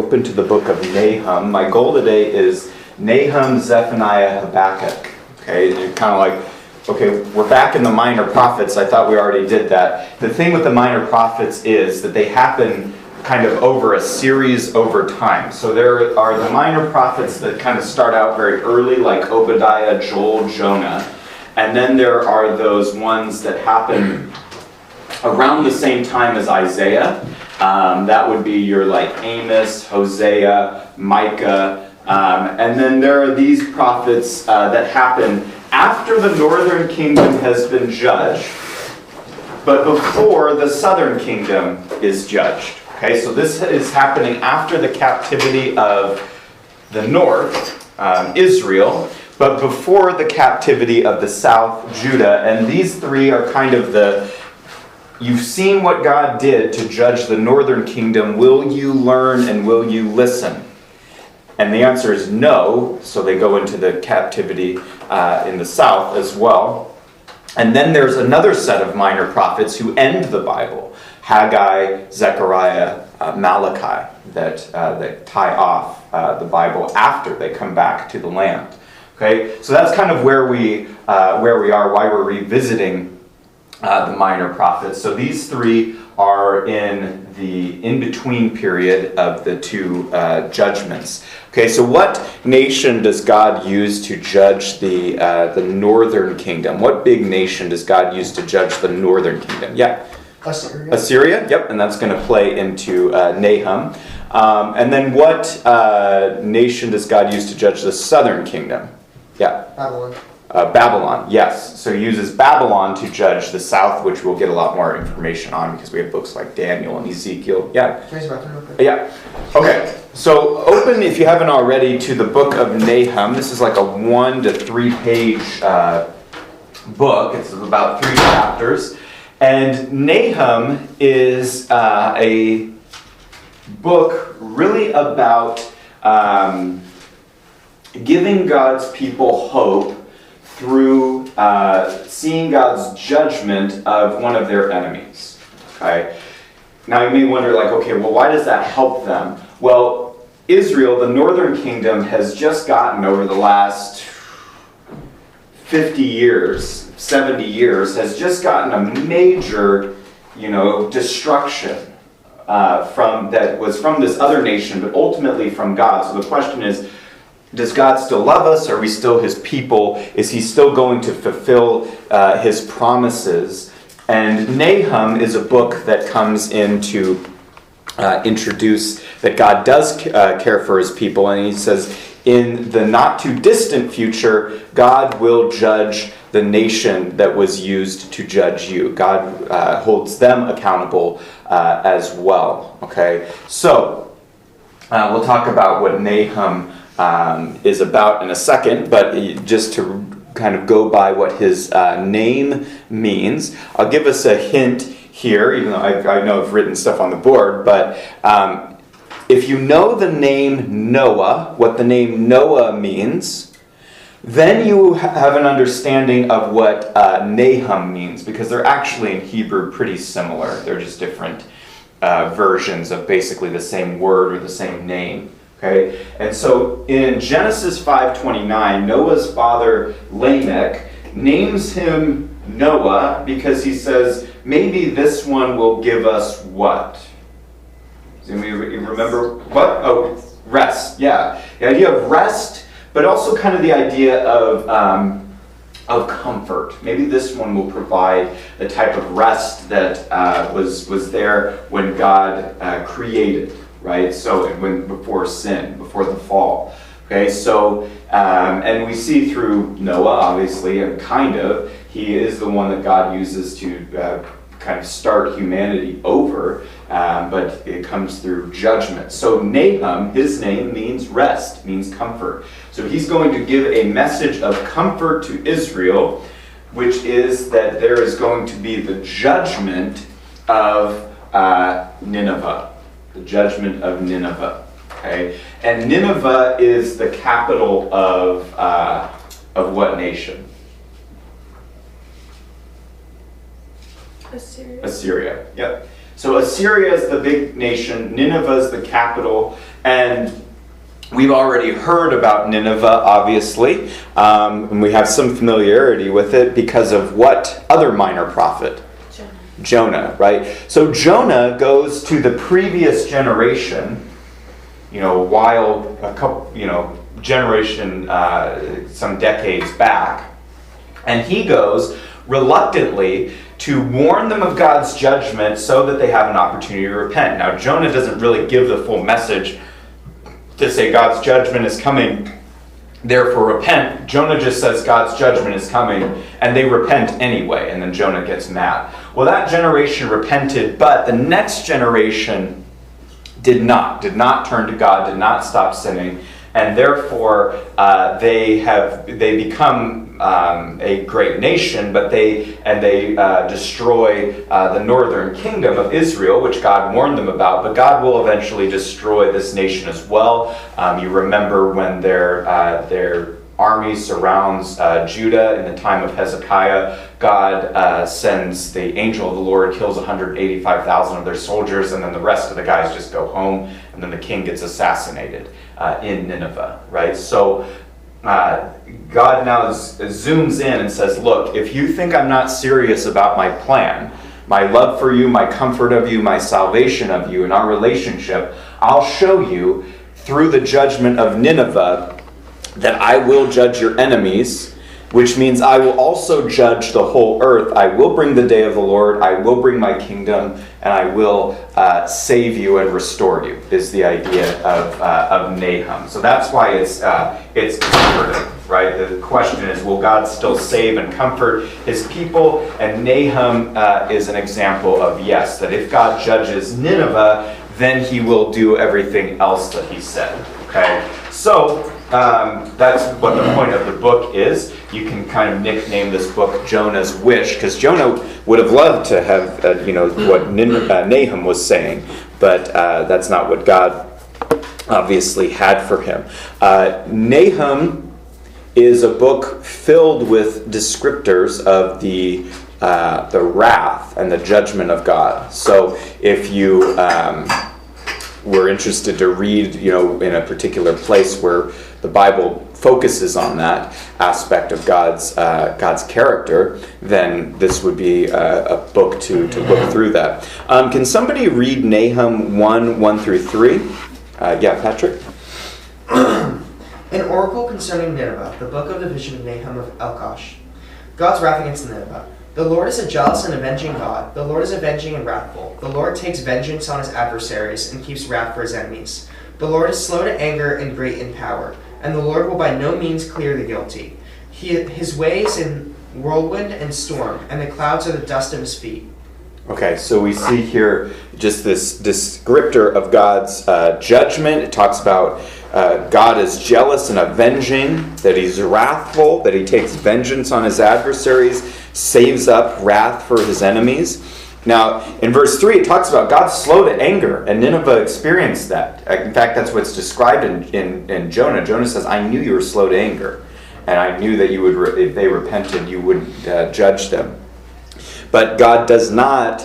open to the book of Nahum. My goal today is Nahum, Zephaniah, Habakkuk. Okay, and you're kind of like, okay, we're back in the minor prophets. I thought we already did that. The thing with the minor prophets is that they happen kind of over a series over time. So there are the minor prophets that kind of start out very early, like Obadiah, Joel, Jonah. And then there are those ones that happen around the same time as Isaiah. That would be your like Amos, Hosea, Micah. And then there are these prophets that happen after the northern kingdom has been judged, but before the southern kingdom is judged. Okay, so this is happening after the captivity of the north, Israel, but before the captivity of the south, Judah. And these three are kind of you've seen what God did to judge the northern kingdom. Will you learn and will you listen? And the answer is no, so they go into the captivity in the south as well. And then there's another set of minor prophets who end the Bible. Haggai, Zechariah, Malachi, that tie off the Bible after they come back to the land. Okay, so that's kind of where we are, why we're revisiting the minor prophets. So these three are in the in-between period of the two judgments. Okay, so what nation does God use to judge the northern kingdom? What big nation does God use to judge the northern kingdom? Yeah. Assyria, yep, and that's going to play into Nahum. And then what nation does God use to judge the southern kingdom? Yeah. Babylon. Babylon, yes. So he uses Babylon to judge the south, which we'll get a lot more information on because we have books like Daniel and Ezekiel. Yeah. Yeah. Okay. So open, if you haven't already, to the book of Nahum. This is like a 1 to 3 page book. It's about 3 chapters. And Nahum is a book really about giving God's people hope through seeing God's judgment of one of their enemies. Okay? Now you may wonder, like, okay, well, why does that help them? Well, Israel, the northern kingdom, has just gotten over the last 50 years, 70 years, has just gotten a major, destruction that was from this other nation, but ultimately from God. So the question is, does God still love us? Are we still his people? Is he still going to fulfill his promises? And Nahum is a book that comes in to introduce that God does care for his people. And he says, in the not too distant future, God will judge the nation that was used to judge you. God holds them accountable as well. Okay, so we'll talk about what Nahum is about in a second, but just to kind of go by what his name means, I'll give us a hint here, even though I know I've written stuff on the board, but if you know the name Noah, what the name Noah means, then you have an understanding of what Nahum means, because they're actually in Hebrew pretty similar. They're just different versions of basically the same word or the same name. Okay, and so in Genesis 5:29, Noah's father Lamech names him Noah because he says, maybe this one will give us what? Does anybody remember what? Oh, rest. Yeah, the idea of rest, but also kind of the idea of comfort. Maybe this one will provide the type of rest that was there when God created. Right, so before sin, before the fall. Okay, so and we see through Noah, obviously, and kind of, he is the one that God uses to kind of start humanity over, but it comes through judgment. So Nahum, his name means rest, means comfort. So he's going to give a message of comfort to Israel, which is that there is going to be the judgment of Nineveh. The judgment of Nineveh. Okay, and Nineveh is the capital of what nation? Assyria. Assyria. Yep. So Assyria is the big nation, Nineveh is the capital, and we've already heard about Nineveh, obviously, and we have some familiarity with it because of what other minor prophet? Jonah, right? So Jonah goes to the previous generation, while a couple, generation, some decades back, and he goes reluctantly to warn them of God's judgment so that they have an opportunity to repent. Now, Jonah doesn't really give the full message to say God's judgment is coming, therefore repent. Jonah just says God's judgment is coming, and they repent anyway, and then Jonah gets mad. Well, that generation repented, but the next generation did not turn to God, did not stop sinning, and therefore they become a great nation, but they destroy the northern kingdom of Israel, which God warned them about. But God will eventually destroy this nation as well. You remember when their army surrounds Judah in the time of Hezekiah. God sends the angel of the Lord, kills 185,000 of their soldiers, and then the rest of the guys just go home, and then the king gets assassinated in Nineveh, right? So God now zooms in and says, look, if you think I'm not serious about my plan, my love for you, my comfort of you, my salvation of you, and our relationship, I'll show you through the judgment of Nineveh that I will judge your enemies, which means I will also judge the whole earth. I will bring the day of the Lord. I will bring my kingdom, and I will save you and restore you, is the idea of Nahum. So that's why it's comforting, right? The question is, will God still save and comfort his people? And Nahum is an example of yes, that if God judges Nineveh, then he will do everything else that he said. Okay? So that's what the point of the book is. You can kind of nickname this book Jonah's Wish, because Jonah would have loved to have, what Nahum was saying, but that's not what God obviously had for him. Nahum is a book filled with descriptors of the wrath and the judgment of God. So if you were interested to read, in a particular place where the Bible focuses on that aspect of God's character, then this would be a book to look through that. Can somebody read Nahum 1 through 3? Yeah, Patrick? An oracle concerning Nineveh, the book of the vision of Nahum of Elkosh. God's wrath against Nineveh. The Lord is a jealous and avenging God. The Lord is avenging and wrathful. The Lord takes vengeance on his adversaries and keeps wrath for his enemies. The Lord is slow to anger and great in power, and the Lord will by no means clear the guilty. His way is in whirlwind and storm, and the clouds are the dust of his feet. Okay, so we see here just this descriptor of God's judgment. It talks about God is jealous and avenging, that he's wrathful, that he takes vengeance on his adversaries, saves up wrath for his enemies. Now, in verse 3, it talks about God's slow to anger, and Nineveh experienced that. In fact, that's what's described in Jonah. Jonah says, I knew you were slow to anger, and I knew that you would, if they repented, you would judge them. But God does not,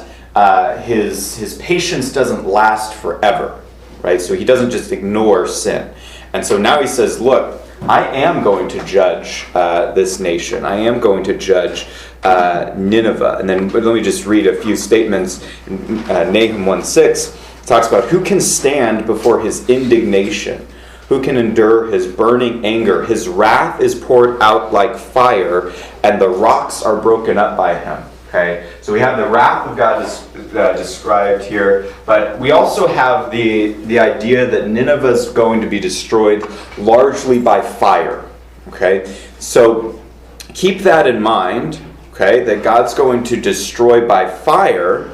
his patience doesn't last forever, right? So he doesn't just ignore sin. And so now he says, look, I am going to judge this nation. I am going to judge Nineveh. And then let me just read a few statements. Nahum 1:6 talks about who can stand before his indignation? Who can endure his burning anger? His wrath is poured out like fire, and the rocks are broken up by him. Okay, so we have the wrath of God described here, but we also have the idea that Nineveh is going to be destroyed largely by fire. Okay, so keep that in mind. Okay, that God's going to destroy by fire,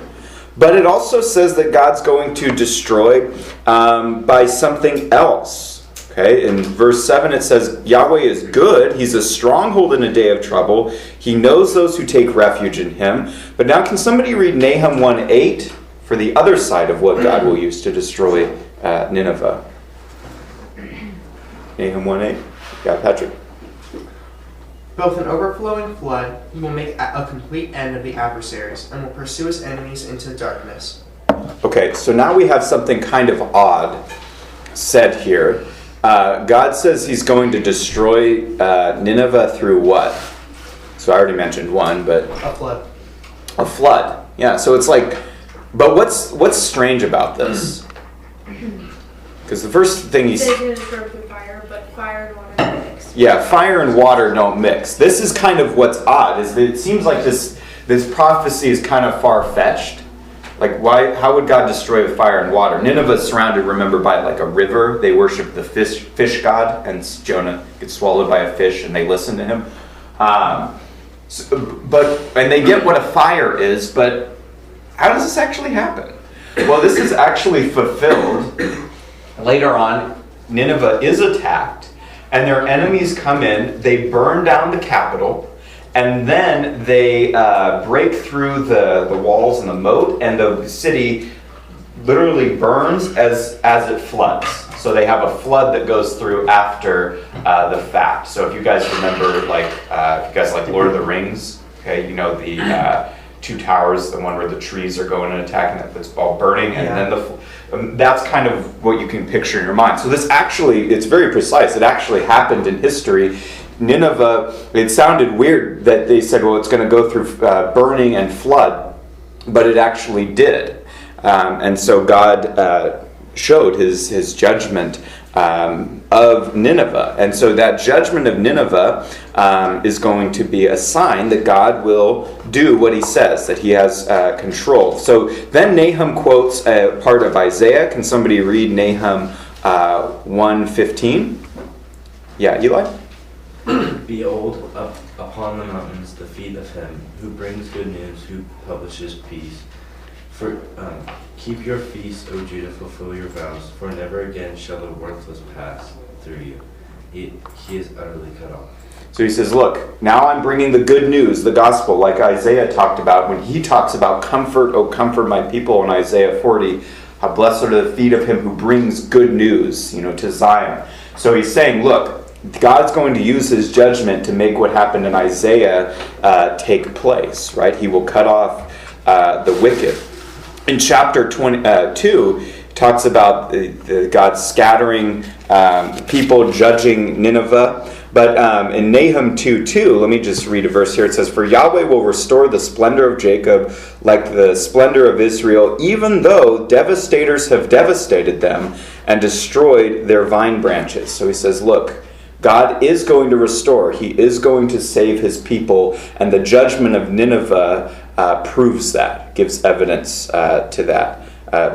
but it also says that God's going to destroy by something else. Okay, in verse 7 it says, Yahweh is good. He's a stronghold in a day of trouble. He knows those who take refuge in him. But now can somebody read Nahum 1:8 for the other side of what God will use to destroy Nineveh? Nahum 1:8. Yeah, Patrick. Both an overflowing flood, he will make a complete end of the adversaries, and will pursue his enemies into darkness. Okay, so now we have something kind of odd said here. God says he's going to destroy Nineveh through what? So I already mentioned one, but... A flood. A flood. Yeah, so it's like... But what's strange about this? Because the first thing he's... They're going to destroy through fire, but fire and water don't mix. Yeah, fire and water don't mix. This is kind of what's odd, is that it seems like this prophecy is kind of far-fetched. Like, why? How would God destroy with fire and water? Nineveh is surrounded, remember, by like a river. They worship the fish god, and Jonah gets swallowed by a fish, and they listen to him. And they get what a fire is, but how does this actually happen? Well, this is actually fulfilled. Later on, Nineveh is attacked, and their enemies come in. They burn down the capital. And then they break through the walls and the moat, and the city literally burns as it floods. So they have a flood that goes through after the fact. So if you guys remember, like, if you guys like Lord of the Rings, okay, you know the two towers, the one where the trees are going and attacking, that's all burning, and then that's kind of what you can picture in your mind. So this actually, it's very precise. It actually happened in history. Nineveh, it sounded weird that they said, well, it's going to go through burning and flood, but it actually did. And so God showed his judgment of Nineveh. And so that judgment of Nineveh is going to be a sign that God will do what he says, that he has control. So then Nahum quotes a part of Isaiah. Can somebody read Nahum 1:15? Yeah, Eli? Behold, up upon the mountains the feet of him who brings good news, who publishes peace. For keep your feast, O Judah, fulfill your vows, for never again shall the worthless pass through you. He is utterly cut off. So he says, look, now I'm bringing the good news, the gospel, like Isaiah talked about when he talks about comfort, O comfort my people in Isaiah 40. How blessed are the feet of him who brings good news, to Zion. So he's saying, look, God's going to use his judgment to make what happened in Isaiah take place, right? He will cut off the wicked. In chapter 22, talks about the God scattering people, judging Nineveh. But in Nahum 2:2, let me just read a verse here. It says, for Yahweh will restore the splendor of Jacob like the splendor of Israel, even though devastators have devastated them and destroyed their vine branches. So he says, look, God is going to restore. He is going to save his people. And the judgment of Nineveh proves that, gives evidence to that.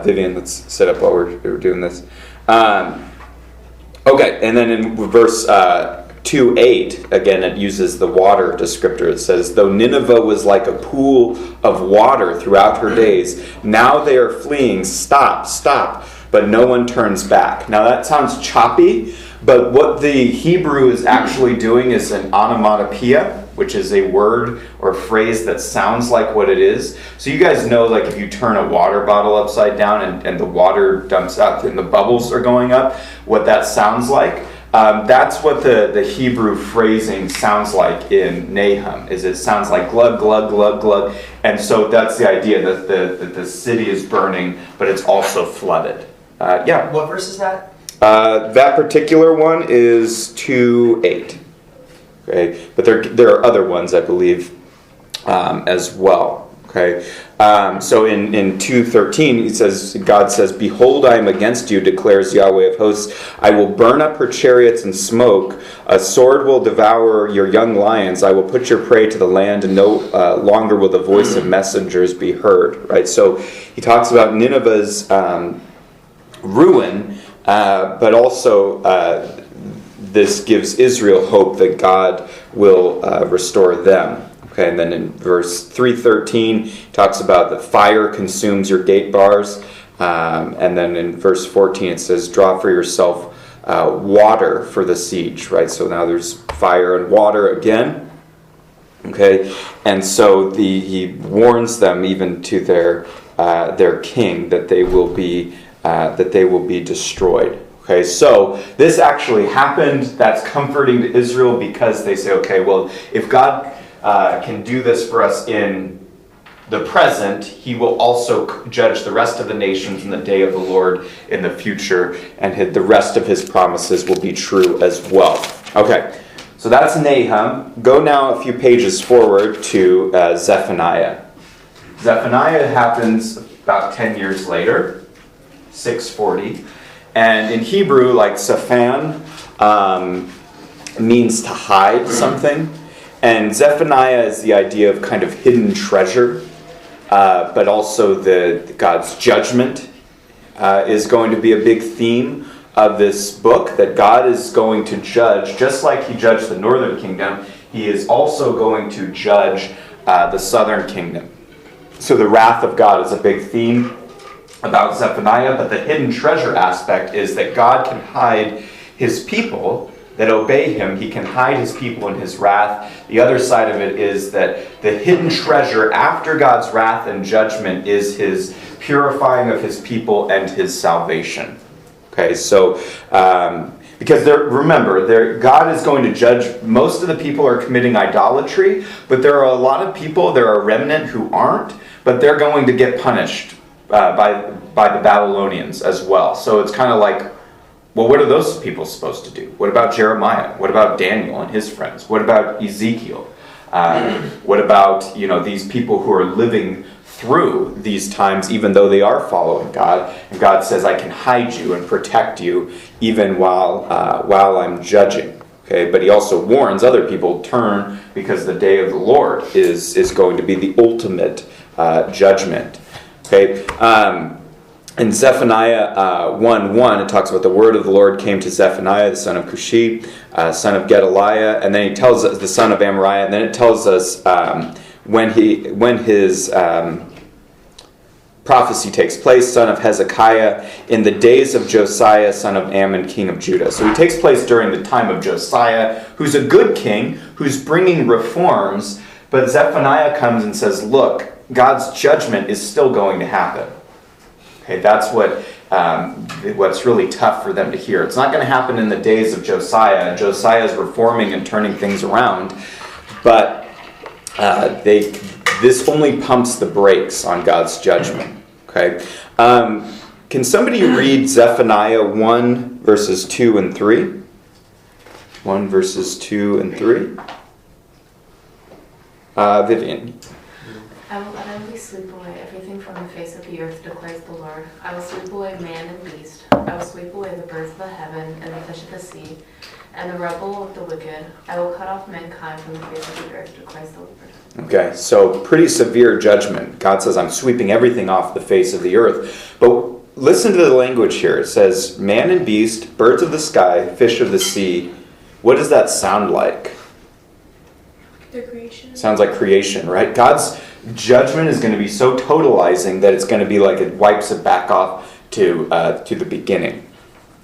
Vivian, let's sit up while we're doing this. Okay, and then in verse 2:8, again, it uses the water descriptor. It says, though Nineveh was like a pool of water throughout her days, now they are fleeing. Stop, but no one turns back. Now that sounds choppy. But what the Hebrew is actually doing is an onomatopoeia, which is a word or phrase that sounds like what it is. So you guys know, like, if you turn a water bottle upside down and the water dumps out and the bubbles are going up, what that sounds like. That's what the Hebrew phrasing sounds like in Nahum, is it sounds like glug, glug, glug, glug. And so that's the idea, that the city is burning, but it's also flooded. Yeah. What verse is that? That particular one is 2:8. Okay, but there are other ones, I believe, as well. Okay, so in 2:13, God says, behold, I am against you, declares Yahweh of hosts. I will burn up her chariots in smoke. A sword will devour your young lions. I will put your prey to the land, and no longer will the voice of messengers be heard. Right, so he talks about Nineveh's ruin. But also, this gives Israel hope that God will restore them. Okay, and then in verse 3:13, talks about the fire consumes your gate bars. And then in verse 14, it says, draw for yourself water for the siege. Right, so now there's fire and water again. Okay, and so he warns them, even to their king, that they will be destroyed. Okay, so this actually happened. That's comforting to Israel, because they say, okay, well, if God can do this for us in the present, he will also judge the rest of the nations in the day of the Lord in the future, and the rest of his promises will be true as well. Okay, so that's Nahum. Go now a few pages forward to Zephaniah. Zephaniah happens about 10 years later, 640. And in Hebrew, like Sephan means to hide something. And Zephaniah is the idea of kind of hidden treasure, but also God's judgment is going to be a big theme of this book, that God is going to judge, just like he judged the northern kingdom, he is also going to judge the southern kingdom. So the wrath of God is a big theme about Zephaniah, but the hidden treasure aspect is that God can hide his people that obey him. He can hide his people in his wrath. The other side of it is that the hidden treasure after God's wrath and judgment is his purifying of his people and his salvation. Okay, so because remember, God is going to judge. Most of the people are committing idolatry, but there are a lot of people, there are a remnant who aren't, but they're going to get punished by the Babylonians as well. So it's kind of like, well, what are those people supposed to do? What about Jeremiah? What about Daniel and his friends? What about Ezekiel? What about these people who are living through these times, even though they are following God? And God says, I can hide you and protect you even while I'm judging. Okay, but he also warns other people, turn, because the day of the Lord is going to be the ultimate judgment. Okay, in Zephaniah 1:1, it talks about the word of the Lord came to Zephaniah, the son of Cushi, son of Gedaliah, and then he tells us the son of Amariah, and then it tells us when his prophecy takes place, son of Hezekiah, in the days of Josiah, son of Ammon, king of Judah. So he takes place during the time of Josiah, who's a good king, who's bringing reforms, but Zephaniah comes and says, look, God's judgment is still going to happen. Okay, that's what's really tough for them to hear. It's not going to happen in the days of Josiah. Josiah is reforming and turning things around, but this only pumps the brakes on God's judgment. Okay, can somebody read Zephaniah 1 verses 2 and 3? 1 verses 2 and 3. Vivian. I will utterly sweep away everything from the face of the earth, declares the Lord. I will sweep away man and beast. I will sweep away the birds of the heaven and the fish of the sea, and the rubble of the wicked. I will cut off mankind from the face of the earth, declares the Lord. Okay, so pretty severe judgment. God says, I'm sweeping everything off the face of the earth. But listen to the language here. It says, man and beast, birds of the sky, fish of the sea. What does that sound like? The creation. Sounds like creation, right? God's judgment is going to be so totalizing that it's going to be like it wipes it back off to the beginning.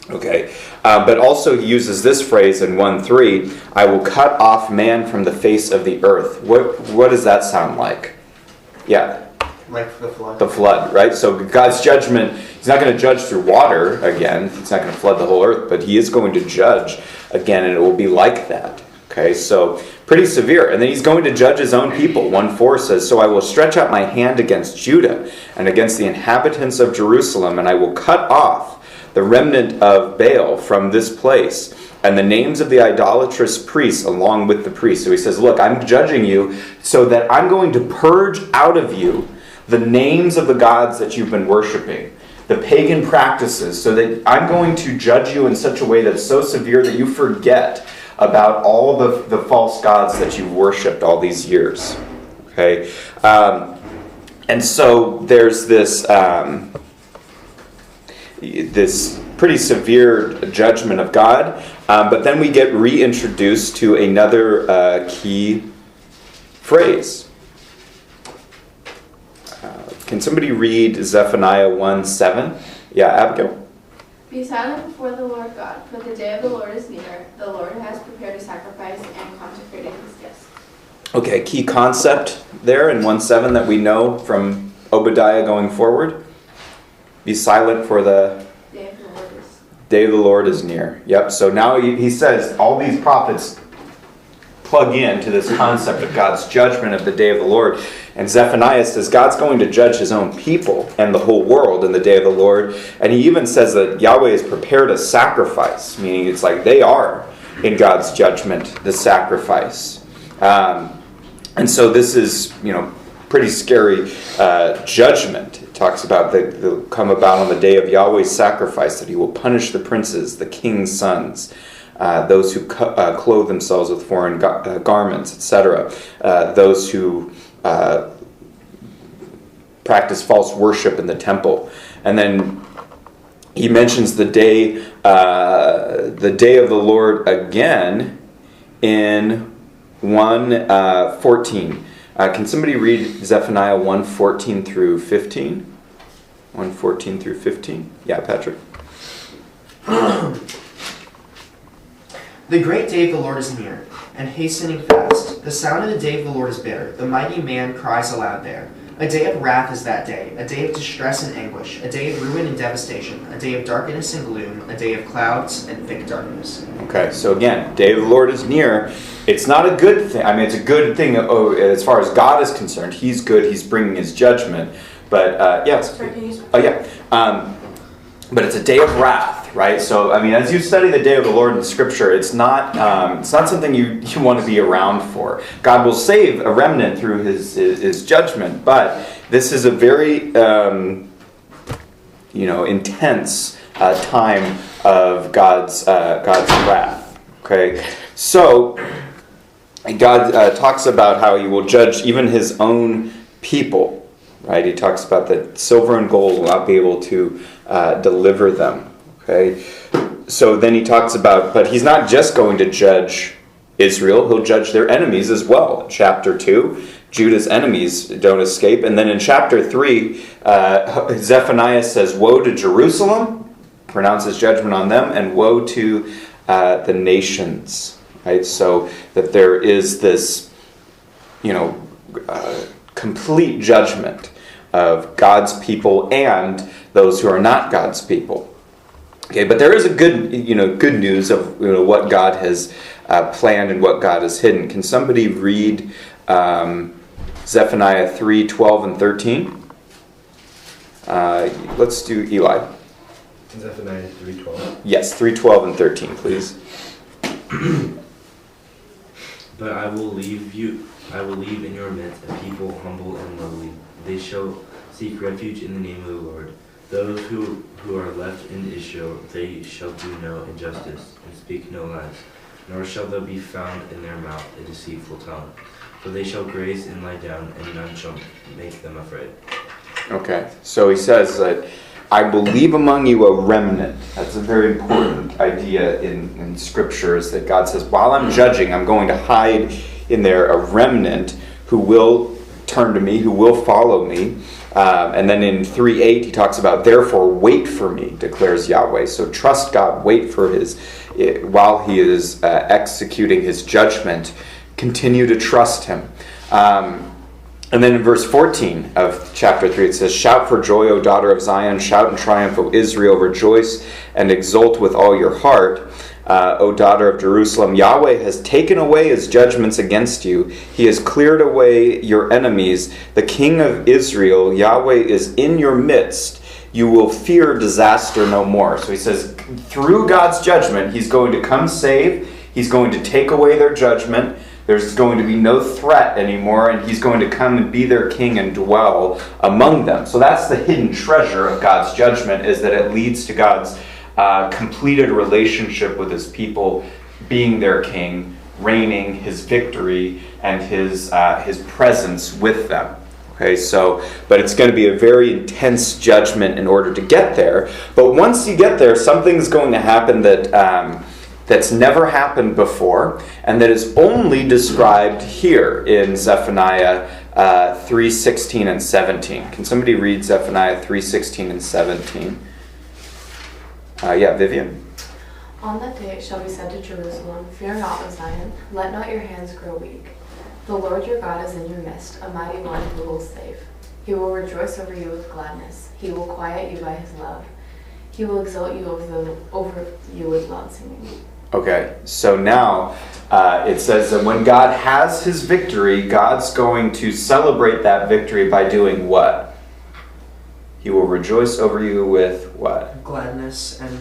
Okay, but also he uses this phrase in 1:3, I will cut off man from the face of the earth. What does that sound like? Yeah. Like the flood. The flood, right? So God's judgment, he's not going to judge through water again. He's not going to flood the whole earth, but he is going to judge again, and it will be like that. Okay, so pretty severe. And then he's going to judge his own people. 1:4 says, so I will stretch out my hand against Judah and against the inhabitants of Jerusalem, and I will cut off the remnant of Baal from this place, and the names of the idolatrous priests along with the priests. So he says, look, I'm judging you so that I'm going to purge out of you the names of the gods that you've been worshiping, the pagan practices, so that I'm going to judge you in such a way that's so severe that you forget about all the false gods that you've worshipped all these years. Okay? And so there's this pretty severe judgment of God, but then we get reintroduced to another key phrase. Can somebody read Zephaniah 1:7? Yeah, Abigail. Be silent before the Lord God, for the day of the Lord is near. The Lord has prepared a sacrifice and consecrated his guests. Okay, key concept there in 1:7 that we know from Obadiah going forward. Be silent for the day of the Lord is near. Yep, so now he says all these prophets plug into this concept of God's judgment of the day of the Lord. And Zephaniah says God's going to judge his own people and the whole world in the day of the Lord. And he even says that Yahweh has prepared a sacrifice, meaning it's like they are in God's judgment, the sacrifice. And so this is, pretty scary judgment. It talks about they'll come about on the day of Yahweh's sacrifice, that he will punish the princes, the king's sons, those who clothe themselves with foreign garments, etc., those who practice false worship in the temple. And then he mentions the day of the Lord again in 1:14. Can somebody read Zephaniah 1:14 through 15? 1:14 through 15? Yeah, Patrick. The great day of the Lord is near, and hastening fast. The sound of the day of the Lord is bitter. The mighty man cries aloud there. A day of wrath is that day, a day of distress and anguish, a day of ruin and devastation, a day of darkness and gloom, a day of clouds and thick darkness. Okay, so again, day of the Lord is near. It's not a good thing. I mean, it's a good thing as far as God is concerned. He's good. He's bringing his judgment. But, yes. Oh, yeah. But it's a day of wrath, right? So, I mean, as you study the day of the Lord in Scripture, it's not something you want to be around for. God will save a remnant through his judgment, but this is a very, intense time of God's wrath. Okay, so God talks about how he will judge even his own people. Right, he talks about that silver and gold will not be able to deliver them. Okay, so then he talks about, but he's not just going to judge Israel; he'll judge their enemies as well. In chapter 2, Judah's enemies don't escape, and then in chapter 3, Zephaniah says, "Woe to Jerusalem," pronounces judgment on them, and woe to the nations. Right, so that there is this, complete judgment of God's people and those who are not God's people. Okay, but there is a good news of what God has planned and what God has hidden. Can somebody read Zephaniah 3:12 and 13? Let's do Eli. Zephaniah 3:12. Yes, 3:12 and 13, please. But I will leave in your midst a people humble and lowly. They shall seek refuge in the name of the Lord. Those who are left in Israel, they shall do no injustice and speak no lies, nor shall there be found in their mouth a deceitful tongue. For they shall graze and lie down, and none shall make them afraid. Okay, so he says that I will leave among you a remnant. That's a very important idea in Scripture, is that God says, while I'm judging, I'm going to hide in there a remnant who will turn to me, who will follow me. And then in 3:8, he talks about, therefore wait for me, declares Yahweh. So trust God, wait for while he is executing his judgment, continue to trust him. And then in verse 14 of chapter 3, it says, shout for joy, O daughter of Zion, shout in triumph, O Israel, rejoice and exult with all your heart. O daughter of Jerusalem, Yahweh has taken away his judgments against you. He has cleared away your enemies. The King of Israel, Yahweh, is in your midst. You will fear disaster no more. So he says, through God's judgment, he's going to come save. He's going to take away their judgment. There's going to be no threat anymore, and he's going to come and be their king and dwell among them. So that's the hidden treasure of God's judgment, is that it leads to God's completed relationship with his people, being their king, reigning, his victory, and his presence with them. Okay, but it's going to be a very intense judgment in order to get there. But once you get there, something's going to happen that's never happened before, and that is only described here in Zephaniah 3:16 and 17. Can somebody read Zephaniah 3:16 and 17? Vivian. On that day it shall be said to Jerusalem, fear not, O Zion, let not your hands grow weak. The Lord your God is in your midst, a mighty one who will save. He will rejoice over you with gladness. He will quiet you by his love. He will exalt you over you with loud singing. Okay, so now It says that when God has his victory, God's going to celebrate that victory by doing what? He will rejoice over you with what? Gladness and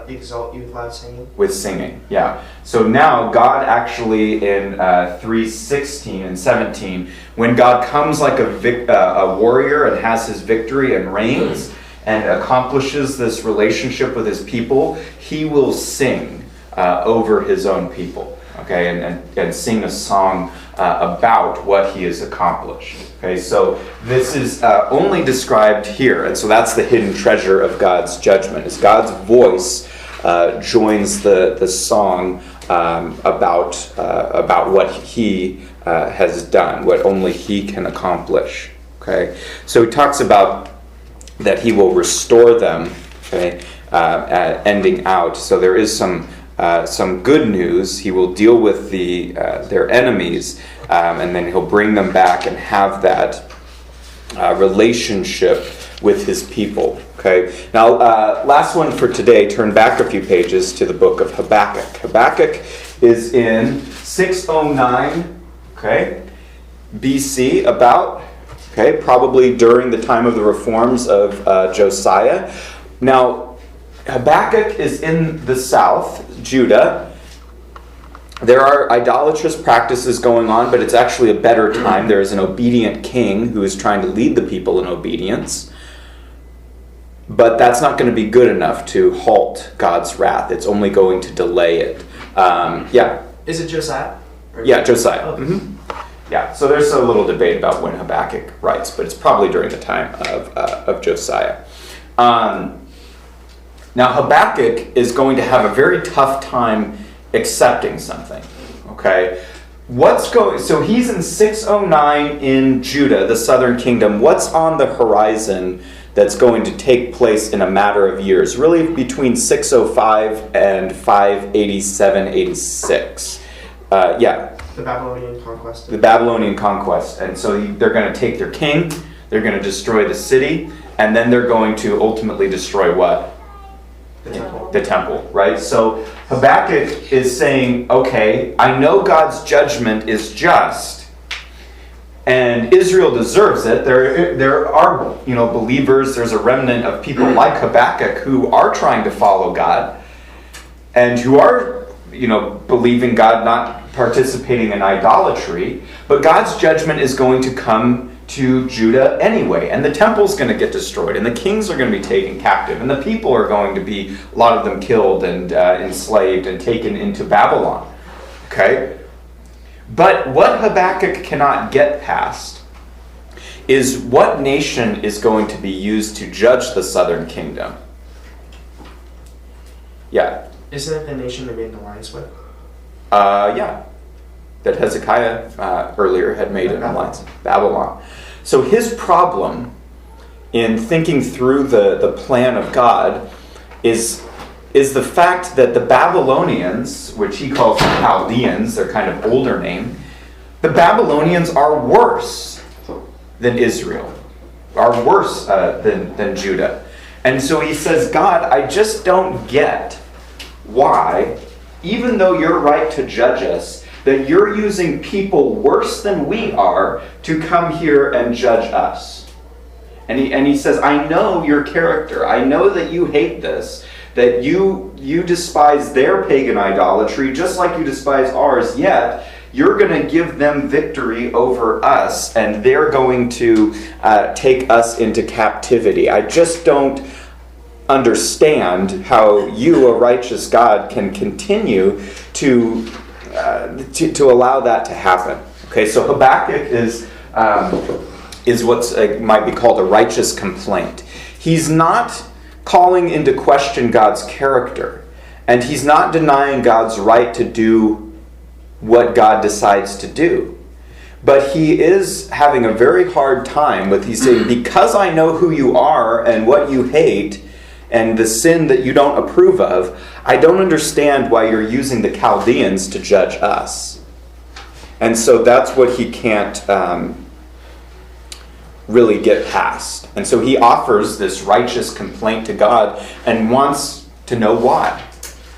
exalt you with loud singing. With singing, yeah. So now God actually in 3:16 and 17, when God comes like a warrior and has his victory and reigns and accomplishes this relationship with his people, he will sing over his own people, okay, and sing a song about what he has accomplished. Okay, so this is only described here, and so that's the hidden treasure of God's judgment, is God's voice joins the song about what he has done, what only he can accomplish. Okay, so he talks about that he will restore them, okay, ending out. So there is some good news. He will deal with their enemies, and then he'll bring them back and have that relationship with his people. Okay. Now, last one for today. Turn back a few pages to the book of Habakkuk. Habakkuk is in 609, okay, BC, about. Okay, probably during the time of the reforms of Josiah. Now, Habakkuk is in the south, Judah. There are idolatrous practices going on, but it's actually a better time. There is an obedient king who is trying to lead the people in obedience. But that's not going to be good enough to halt God's wrath. It's only going to delay it. Yeah. Is it Josiah? Yeah, Josiah. Oh. Mm-hmm. Yeah, so there's a little debate about when Habakkuk writes, but it's probably during the time of Josiah. Now, Habakkuk is going to have a very tough time accepting something. Okay, so he's in 609 in Judah, the southern kingdom. What's on the horizon that's going to take place in a matter of years? Really, between 605 and 587, 86. Yeah. The Babylonian conquest. The Babylonian conquest. And so they're going to take their king, they're going to destroy the city, and then they're going to ultimately destroy what? The temple. The temple, right? So Habakkuk is saying, okay, I know God's judgment is just, and Israel deserves it. There are, believers, there's a remnant of people like Habakkuk who are trying to follow God, and who are, believing God, not participating in idolatry, but God's judgment is going to come to Judah anyway, and the temple's going to get destroyed, and the kings are going to be taken captive, and the people are going to be, a lot of them killed and enslaved and taken into Babylon. Okay? But what Habakkuk cannot get past is what nation is going to be used to judge the southern kingdom. Yeah. Isn't it the nation they made an alliance with? Yeah. That Hezekiah earlier had made an alliance. Babylon. So his problem in thinking through the plan of God is the fact that the Babylonians, which he calls the Chaldeans, their kind of older name, the Babylonians are worse than Israel, are worse than Judah. And so he says, God, I just don't get why, even though you're right to judge us, that you're using people worse than we are to come here and judge us. And he says, I know your character. I know that you hate this, that you despise their pagan idolatry just like you despise ours, yet you're going to give them victory over us, and they're going to take us into captivity. I just don't understand how you, a righteous God, can continue to allow that to happen. Okay, so Habakkuk is what's might be called a righteous complaint. He's not calling into question God's character, and he's not denying God's right to do what God decides to do. But he is having a very hard time with, he's saying, because I know who you are and what you hate, and the sin that you don't approve of, I don't understand why you're using the Chaldeans to judge us. And so that's what he can't really get past. And so he offers this righteous complaint to God and wants to know why.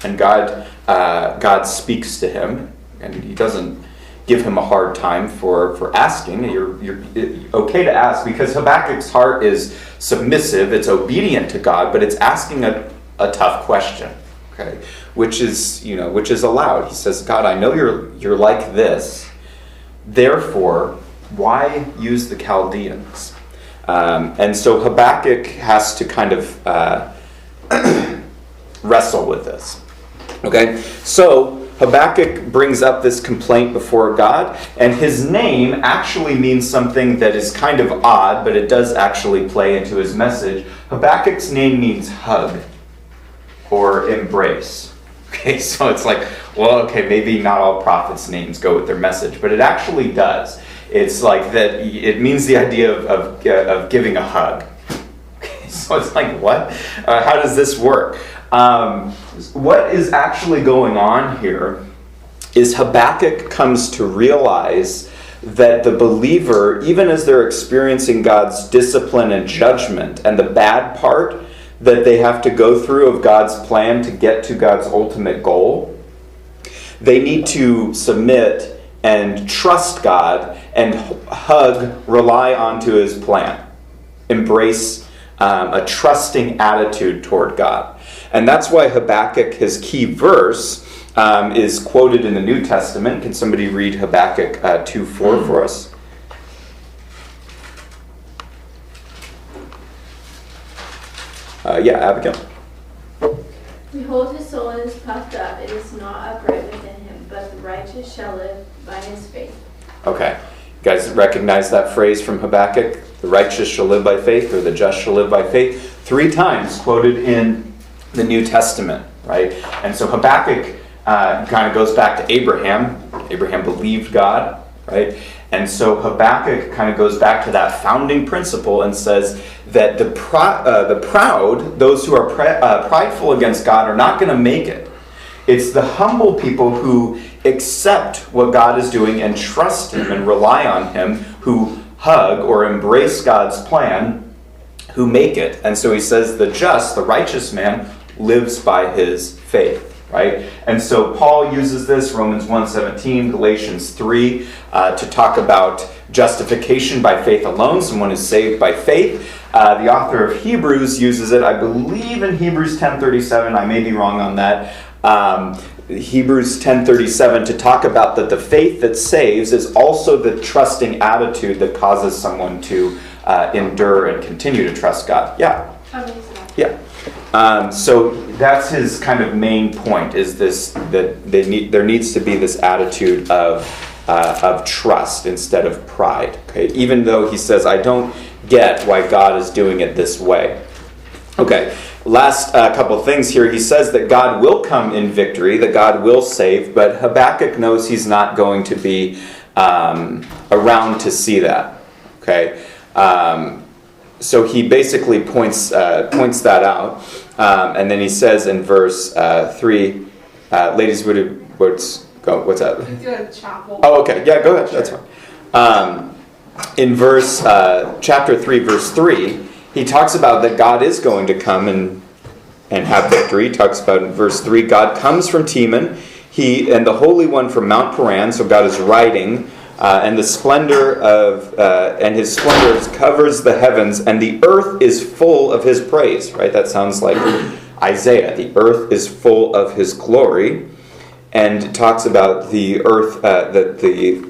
And God speaks to him, and he doesn't give him a hard time for asking. You're okay to ask, because Habakkuk's heart is submissive, it's obedient to God, but it's asking a tough question, okay, which is allowed. He says, God, I know you're like this, therefore, why use the Chaldeans? And so Habakkuk has to kind of wrestle with this. Okay, so Habakkuk brings up this complaint before God, and his name actually means something that is kind of odd, but it does actually play into his message. Habakkuk's name means hug or embrace. Okay, so it's like, well, okay, maybe not all prophets' names go with their message, but it actually does. It's like that. It means the idea of giving a hug. Okay, so it's like, what? How does this work? What is actually going on here is Habakkuk comes to realize that the believer, even as they're experiencing God's discipline and judgment, and the bad part that they have to go through of God's plan to get to God's ultimate goal, they need to submit and trust God and rely onto his plan. Embrace a trusting attitude toward God. And that's why Habakkuk, his key verse, is quoted in the New Testament. Can somebody read Habakkuk 2:4 for us? Abigail. Behold, his soul is puffed up, it is not upright within him, but the righteous shall live by his faith. Okay. You guys recognize that phrase from Habakkuk? The righteous shall live by faith, or the just shall live by faith. 3 times quoted in the New Testament, right? And so Habakkuk kind of goes back to Abraham. Abraham believed God, right? And so Habakkuk kind of goes back to that founding principle and says that the proud, those who are prideful against God, are not going to make it. It's the humble people who accept what God is doing and trust him and rely on him, who hug or embrace God's plan, who make it. And so he says the just, the righteous man, lives by his faith. Right? And so Paul uses this, Romans 1:17, Galatians 3, to talk about justification by faith alone. Someone is saved by faith. The author of Hebrews uses it, I believe, in Hebrews 10:37. I may be wrong on that. Hebrews 10:37 to talk about that the faith that saves is also the trusting attitude that causes someone to endure and continue to trust God. Yeah. Yeah. So that's his kind of main point, is this, that there needs to be this attitude of trust instead of pride. Okay, even though he says, I don't get why God is doing it this way. Okay, last couple of things here. He says that God will come in victory, that God will save, but Habakkuk knows he's not going to be around to see that. Okay. So he basically points that out, and then he says in verse 3, ladies, what's that? Oh, okay, yeah, go ahead. That's fine. In chapter 3, verse 3, he talks about that God is going to come and have victory. He talks about in verse 3, God comes from Teman, he and the Holy One from Mount Paran. So God is riding. And the splendor and his splendor covers the heavens, and the earth is full of his praise. Right? That sounds like Isaiah. The earth is full of his glory, and it talks about the earth that the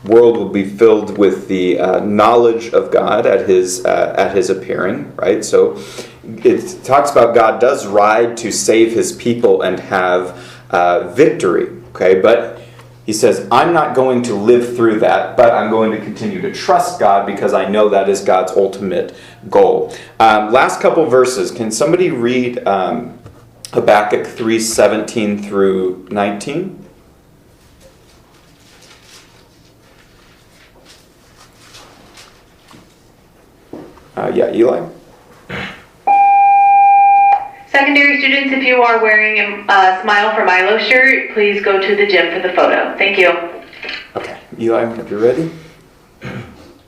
world will be filled with the knowledge of God at his appearing. Right? So it talks about God does ride to save his people and have victory. Okay, but he says, I'm not going to live through that, but I'm going to continue to trust God because I know that is God's ultimate goal. Last couple verses. Can somebody read Habakkuk 3:17 through 19? Eli? Secondary students, if you are wearing a Smile for Milo shirt, please go to the gym for the photo. Thank you. Okay. Eli, if you're ready.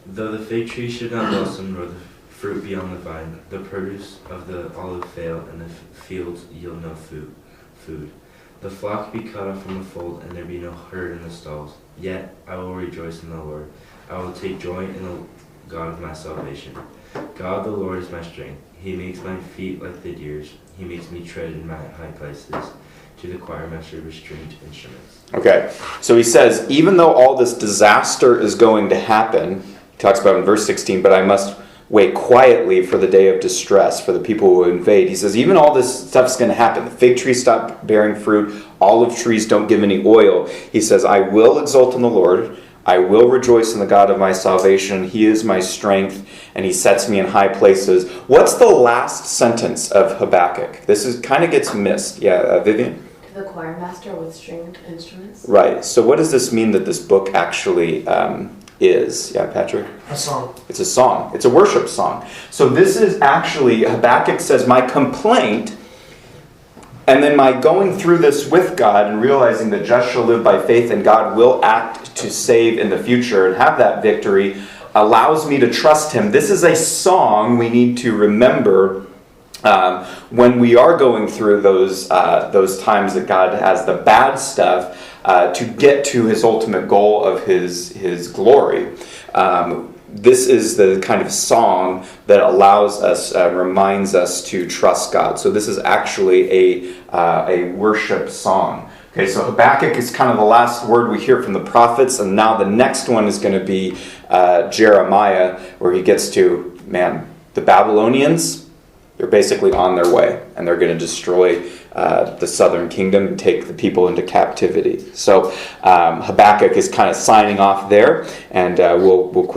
Though the fig tree should not blossom, nor the fruit be on the vine, the produce of the olive fail, and the fields yield no food. The flock be cut off from the fold, and there be no herd in the stalls. Yet I will rejoice in the Lord. I will take joy in the God of my salvation. God the Lord is my strength. He makes my feet like the deer's. He makes me tread in my high places. To the choirmaster with stringed instruments. Okay, so he says, even though all this disaster is going to happen, he talks about in verse 16, but I must wait quietly for the day of distress, for the people who invade. He says, even all this stuff's going to happen. The fig trees stop bearing fruit. Olive trees don't give any oil. He says, I will exult in the Lord. I will rejoice in the God of my salvation. He is my strength, and he sets me in high places. What's the last sentence of Habakkuk? This is kind of gets missed. Yeah, Vivian? To the choirmaster with stringed instruments. Right. So what does this mean that this book actually is? Yeah, Patrick? A song. It's a song. It's a worship song. So this is actually, Habakkuk says, my complaint, and then my going through this with God and realizing that just shall live by faith and God will act to save in the future and have that victory allows me to trust him. This is a song we need to remember when we are going through those times that God has the bad stuff to get to his ultimate goal of his glory. This is the kind of song that allows us, reminds us to trust God. So this is actually a worship song. Okay, so Habakkuk is kind of the last word we hear from the prophets, and now the next one is going to be Jeremiah, where he gets to, man, the Babylonians, they're basically on their way, and they're going to destroy the southern kingdom and take the people into captivity. So Habakkuk is kind of signing off there, and we'll quit.